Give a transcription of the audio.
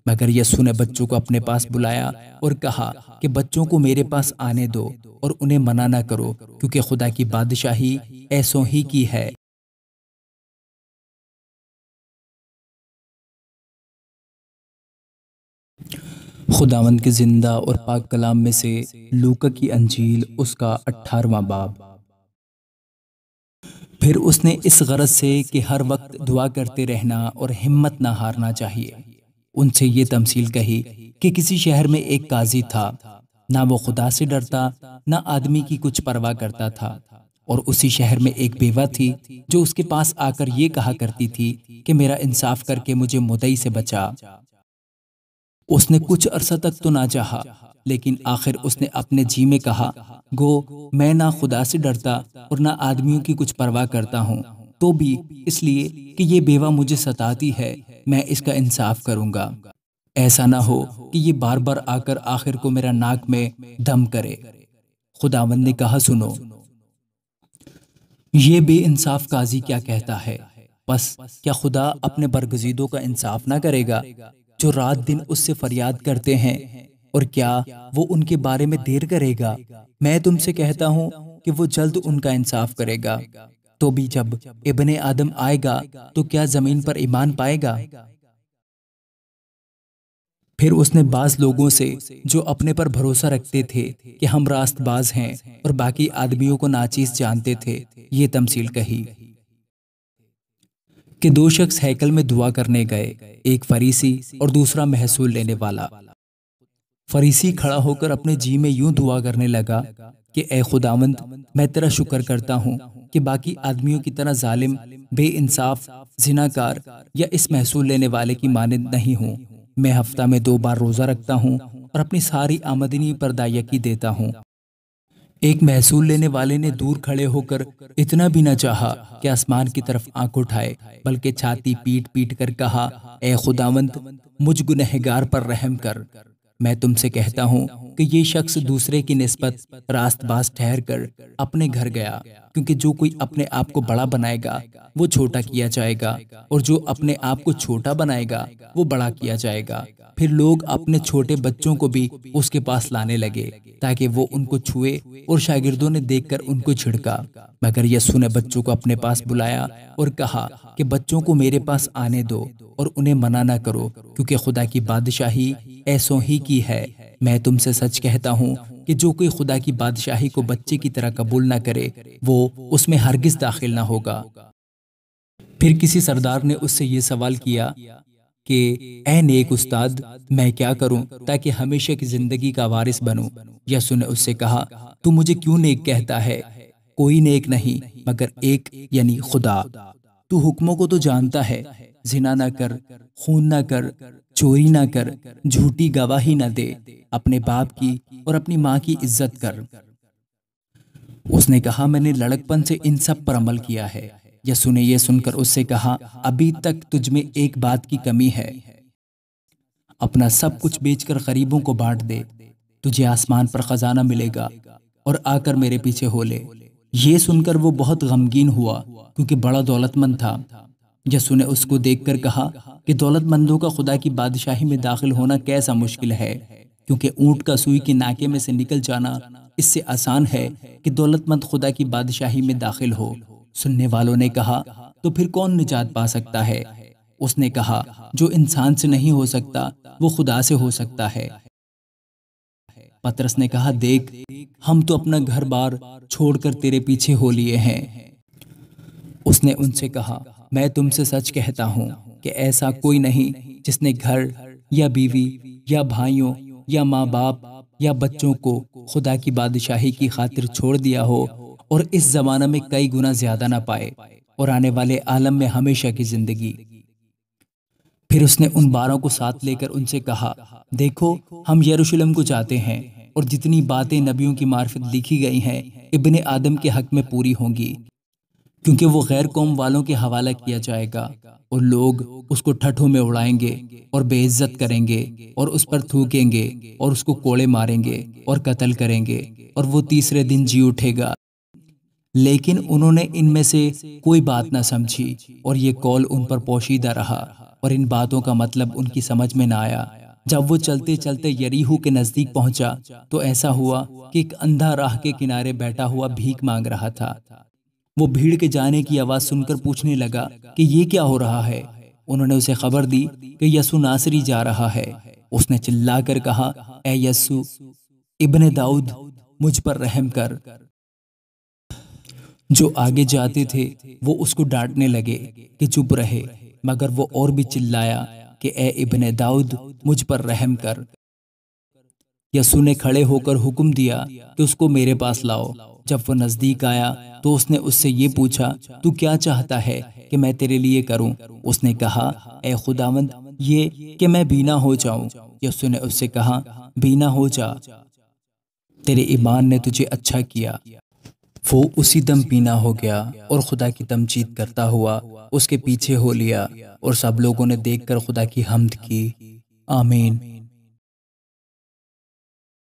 مگر یسوع نے بچوں کو اپنے پاس بلایا اور کہا کہ بچوں کو میرے پاس آنے دو اور انہیں منع نہ کرو، کیونکہ خدا کی بادشاہی ایسوں ہی کی ہے۔ خداوند کے زندہ اور پاک کلام میں سے لوکا کی انجیل، اس کا 18واں باب۔ پھر اس نے اس غرض سے کہ ہر وقت دعا کرتے رہنا اور ہمت نہ ہارنا چاہیے، ان سے یہ تمثیل کہی کہ کسی شہر میں ایک قاضی تھا، نہ وہ خدا سے ڈرتا نہ آدمی کی کچھ پرواہ کرتا تھا، اور اسی شہر میں ایک بیوہ تھی جو اس کے پاس آ کر یہ کہا کرتی تھی کہ میرا انصاف کر کے مجھے مدعی سے بچا۔ اس نے کچھ عرصہ تک تو نہ چاہا، لیکن آخر اس نے اپنے جی میں کہا، گو میں نہ خدا سے ڈرتا اور نہ آدمیوں کی کچھ پرواہ کرتا ہوں، تو بھی اس لیے کہ یہ بیوہ مجھے ستاتی ہے میں اس کا انصاف کروں گا۔ ایسا نہ ہو کہ یہ بار بار آ کر آخر کو میرا ناک میں دم کرے۔ خداوند نے کہا، سنو، یہ بے انصاف قاضی کیا کہتا ہے؟ بس کیا خدا اپنے برگزیدوں کا انصاف نہ کرے گا جو رات دن اس سے فریاد کرتے ہیں؟ اور کیا وہ ان کے بارے میں دیر کرے گا؟ میں تم سے کہتا ہوں کہ وہ جلد ان کا انصاف کرے گا۔ تو بھی جب ابن آدم آئے گا تو کیا زمین پر ایمان پائے گا؟ پھر اس نے بعض لوگوں سے جو اپنے پر بھروسہ رکھتے تھے کہ ہم راست باز ہیں اور باقی آدمیوں کو ناچیز جانتے تھے، یہ تمثیل کہی کہ دو شخص ہیکل میں دعا کرنے گئے، ایک فریسی اور دوسرا محصول لینے والا۔ فریسی کھڑا ہو کر اپنے جی میں یوں دعا کرنے لگا کہ اے خداوند، میں تیرا شکر کرتا ہوں کہ باقی آدمیوں کی طرح ظالم، بے انصاف، زناکار یا اس محصول لینے والے کی مانند نہیں ہوں۔ میں ہفتہ میں 2 بار روزہ رکھتا ہوں اور اپنی ساری آمدنی پر دایقی دیتا ہوں۔ ایک محصول لینے والے نے دور کھڑے ہو کر اتنا بھی نہ چاہا کہ آسمان کی طرف آنکھ اٹھائے، بلکہ چھاتی پیٹ پیٹ کر کہا، اے خداوند، مجھ گنہگار پر رحم کر۔ میں تم سے کہتا ہوں کہ یہ شخص دوسرے کی نسبت راست باز ٹھہر کر اپنے گھر گیا، کیونکہ جو کوئی اپنے آپ کو بڑا بنائے گا وہ چھوٹا کیا جائے گا، اور جو اپنے آپ کو چھوٹا بنائے گا وہ بڑا کیا جائے گا۔ پھر لوگ اپنے چھوٹے بچوں کو بھی اس کے پاس لانے لگے تاکہ وہ ان کو چھوئے، اور شاگردوں نے دیکھ کر ان کو جھڑکا۔ مگر یسوع نے بچوں کو اپنے پاس بلایا اور کہا کہ بچوں کو میرے پاس آنے دو اور انہیں منع نہ کرو، کیونکہ خدا کی بادشاہی ایسوں ہی کی ہے۔ میں تم سے سچ کہتا ہوں کہ جو کوئی خدا کی بادشاہی کو بچے کی طرح قبول نہ کرے وہ اس میں ہرگز داخل نہ ہوگا۔ پھر کسی سردار نے اس سے یہ سوال کیا کہ اے نیک استاد، میں کیا کروں تاکہ ہمیشہ کی زندگی کا وارث بنوں؟ یسوع نے اس سے کہا، تو مجھے کیوں نیک کہتا ہے؟ کوئی نیک نہیں مگر ایک، یعنی خدا۔ تو حکموں کو تو جانتا ہے، زنا نہ کر، خون نہ کر، چوری نہ کر، جھوٹی گواہی نہ دے، اپنے باپ کی اور اپنی ماں کی عزت کر۔ اس نے کہا، میں نے لڑکپن سے ان سب پر عمل کیا ہے۔ یسوع نے یہ سن کر اس سے کہا، ابھی تک تجھ میں ایک بات کی کمی ہے، اپنا سب کچھ بیچ کر غریبوں کو بانٹ دے، تجھے آسمان پر خزانہ ملے گا، اور آ کر میرے پیچھے ہو لے۔ یہ سن کر وہ بہت غمگین ہوا کیونکہ بڑا دولت مند تھا۔ یسوع نے اس کو دیکھ کر کہا کہ دولت مندوں کا خدا کی بادشاہی میں داخل ہونا کیسا مشکل ہے، کیونکہ اونٹ کا سوئی کے ناکے میں سے نکل جانا اس سے آسان ہے کہ دولت مند خدا کی بادشاہی میں داخل ہو۔ سننے والوں نے کہا، تو پھر کون نجات پا سکتا ہے؟ اس نے کہا، جو انسان سے نہیں ہو سکتا وہ خدا سے ہو سکتا ہے۔ پطرس نے کہا، دیکھ، ہم تو اپنا گھر بار چھوڑ کر تیرے پیچھے ہو لیے ہیں۔ اس نے ان سے کہا، میں تم سے سچ کہتا ہوں کہ ایسا کوئی نہیں جس نے گھر یا بیوی یا بھائیوں یا ماں باپ یا بچوں کو خدا کی بادشاہی کی خاطر چھوڑ دیا ہو اور اس زمانہ میں کئی گنا زیادہ نہ پائے اور آنے والے عالم میں ہمیشہ کی زندگی۔ پھر اس نے ان 12 کو ساتھ لے کر ان سے کہا، دیکھو، ہم یروشلم کو جاتے ہیں، اور جتنی باتیں نبیوں کی معرفت لکھی گئی ہیں ابن آدم کے حق میں پوری ہوں گی، کیونکہ وہ غیر قوم والوں کے حوالہ کیا جائے گا، اور لوگ اس کو ٹھٹھوں میں اڑائیں گے اور بے عزت کریں گے اور اس پر تھوکیں گے اور اس کو کوڑے ماریں گے اور قتل کریں گے، اور وہ تیسرے دن جی اٹھے گا۔ لیکن انہوں نے ان میں سے کوئی بات نہ سمجھی، اور یہ قول ان پر پوشیدہ رہا۔ اور ان باتوں کا مطلب ان کی سمجھ میں نہ آیا۔ جب وہ چلتے چلتے یریحو کے نزدیک پہنچا تو ایسا ہوا کہ ایک اندھا راہ کے کنارے بیٹھا ہوا بھیک مانگ رہا تھا۔ وہ بھیڑ کے جانے کی آواز سن کر پوچھنے لگا کہ یہ کیا ہو رہا ہے۔ انہوں نے اسے خبر دی کہ یسوع ناصری جا رہا ہے۔ اس نے چلا کر کہا، اے یسوع ابن داؤد، مجھ پر رحم کر۔ جو آگے جاتے تھے وہ اس کو ڈانٹنے لگے کہ چپ رہے، مگر وہ اور بھی چلایا کہ اے ابن داؤد، مجھ پر رحم کر۔ یسوع نے کھڑے ہو کر حکم دیا کہ اس کو میرے پاس لاؤ۔ جب وہ نزدیک آیا تو اس نے اس سے یہ پوچھا، تو کیا چاہتا ہے کہ میں تیرے لیے کروں؟ اس نے کہا، اے خداوند، یہ کہ میں بینا ہو جاؤں۔ یسوع نے اس سے کہا، بینا ہو جا، تیرے ایمان نے تجھے اچھا کیا۔ وہ اسی دم بینا ہو گیا اور خدا کی تمجید کرتا ہوا اس کے پیچھے ہو لیا، اور سب لوگوں نے دیکھ کر خدا کی حمد کی۔ آمین۔